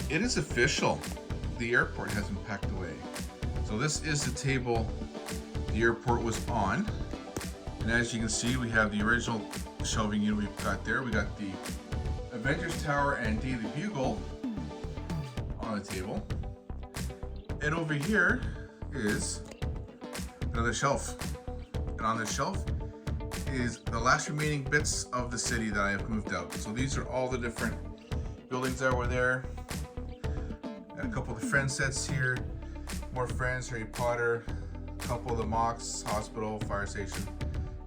It is official. The airport has been packed away. So this is the table the airport was on. And as you can see, we have the original shelving unit we've got there. We got the Avengers Tower and Daily Bugle on the table. And over here is another shelf. And on this shelf is the last remaining bits of the city that I have moved out. So these are all the different buildings that were there. Got a couple of the Friends sets here, more Friends, Harry Potter, a couple of the mocks, hospital, fire station,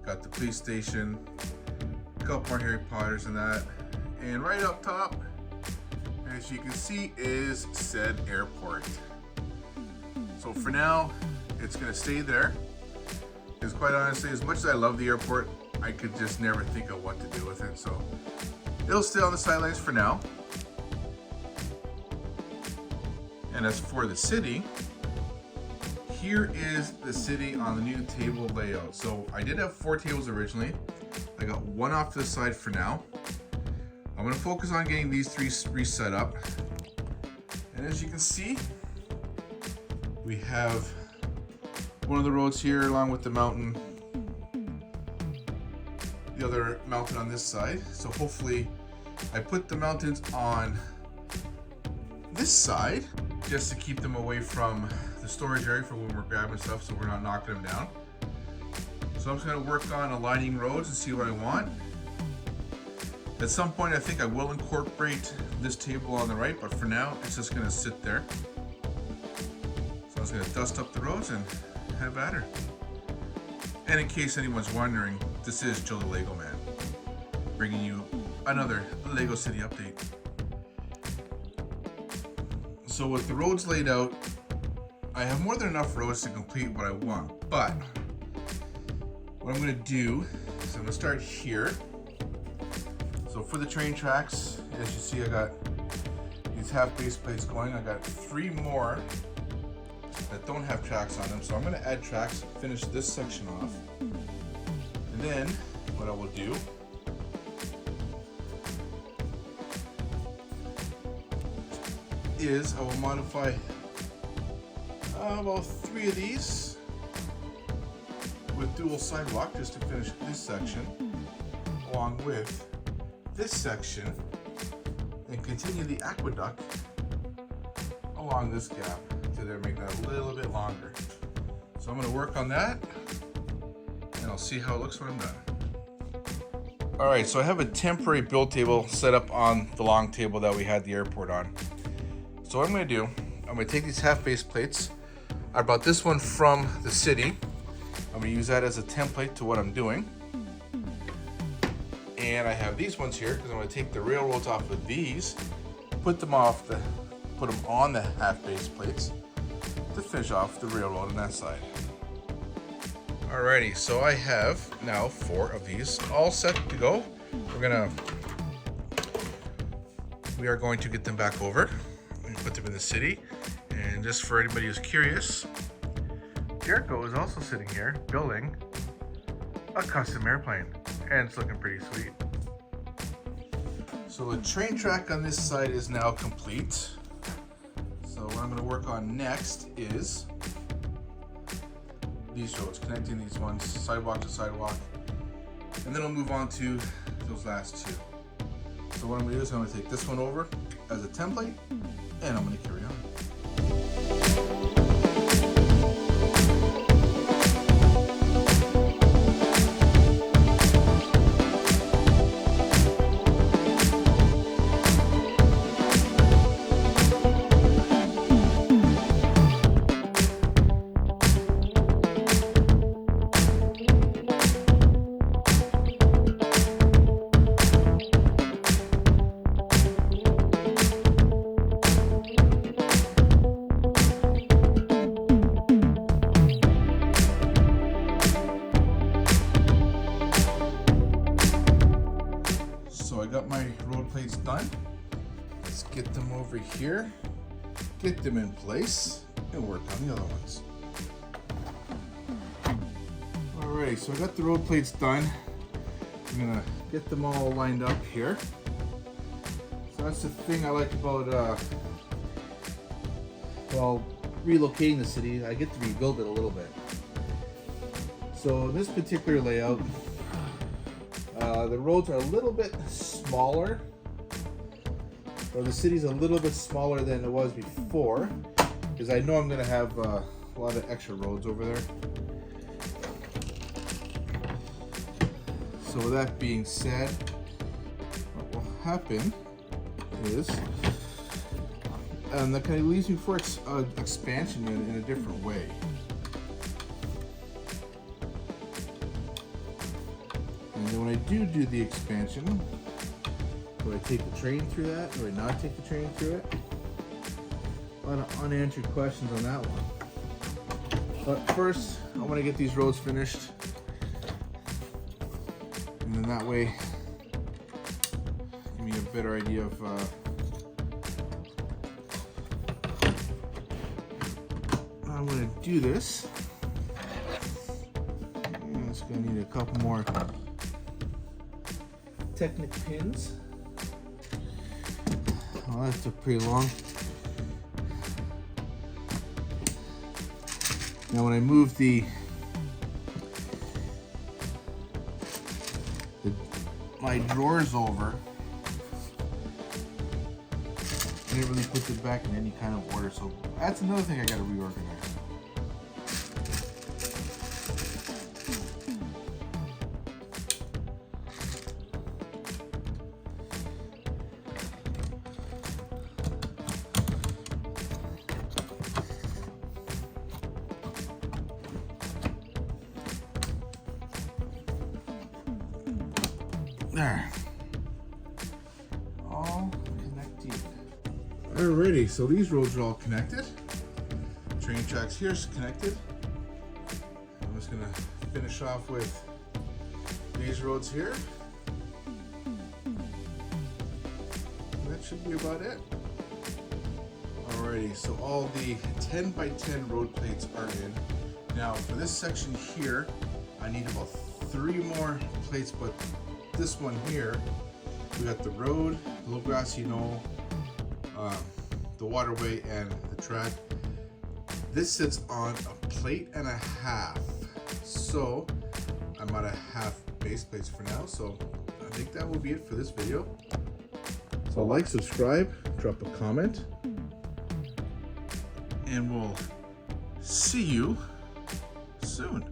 got the police station, a couple more Harry Potters and that. And right up top, as you can see, is said airport. So for now, it's gonna stay there. Because quite honestly, as much as I love the airport, I could just never think of what to do with it. So it'll stay on the sidelines for now. And as for the city, here is the city on the new table layout. So I did have 4 tables originally. I got 1 off to the side for now. I'm gonna focus on getting these 3 reset up. And as you can see, we have one of the roads here along with the mountain, the other mountain on this side. So hopefully I put the mountains on this side just to keep them away from the storage area for when we're grabbing stuff, so we're not knocking them down. So I'm just gonna work on aligning roads and see what I want. At some point I think I will incorporate this table on the right, but for now it's just gonna sit there. So I'm just gonna dust up the roads and have at her. And in case anyone's wondering, this is Joe the Lego Man, bringing you another Lego City update. So with the roads laid out, I have more than enough roads to complete what I want, but what I'm gonna do is I'm gonna start here. So for the train tracks, as you see, I got these half base plates going. I got 3 more that don't have tracks on them, so I'm going to add tracks, finish this section off, and then what I will do is I will modify about 3 of these with dual sidewalk just to finish this section, along with this section, and continue the aqueduct along this gap to there, make that a little bit longer. So I'm going to work on that and I'll see how it looks when I'm done. Alright, so I have a temporary build table set up on the long table that we had the airport on. So what I'm going to do, I'm going to take these half base plates. I brought this one from the city. I'm going to use that as a template to what I'm doing. And I have these ones here because I'm going to take the railroads off of these, put them on the half base plates to finish off the railroad on that side. Alrighty, so I have now 4 of these all set to go. We are going to get them back over and put them in the city. And just for anybody who's curious, Jericho is also sitting here building a custom airplane, and it's looking pretty sweet. So the train track on this side is now complete. So what I'm going to work on next is these roads, connecting these ones sidewalk to sidewalk, and then I'll move on to those last 2. So what I'm going to do is I'm going to take this one over as a template, and I'm going to carry on. Plates done. Let's get them over here, get them in place, and work on the other ones. Alright, so I got the road plates done. I'm gonna get them all lined up here. So that's the thing I like about well, relocating the city, I get to rebuild it a little bit. So in this particular layout, the roads are a little bit smaller, or the city's a little bit smaller than it was before, because I know I'm going to have a lot of extra roads over there. So with that being said, what will happen is, and that kind of leaves me for expansion in a different way. And then when I do the expansion, do I take the train through that? Do I not take the train through it? A lot of unanswered questions on that one. But first, I want to get these roads finished. And then that way, give me a better idea of how I'm going to do this. And it's going to need a couple more Technic pins. Well, that took pretty long. Now when I move my drawers over, I didn't really put it back in any kind of order, so that's another thing I gotta reorganize. There. All connected. Alrighty, so these roads are all connected. Train tracks here is connected. I'm just gonna finish off with these roads here. That should be about it. Alrighty, so all the 10 by 10 road plates are in. Now for this section here, I need about 3 more plates, but this one here, we got the road, the low grassy knoll, the waterway, and the track. This sits on a plate and a half, so I'm at a half base plates for now. So I think that will be it for this video. So like, subscribe, drop a comment, and we'll see you soon.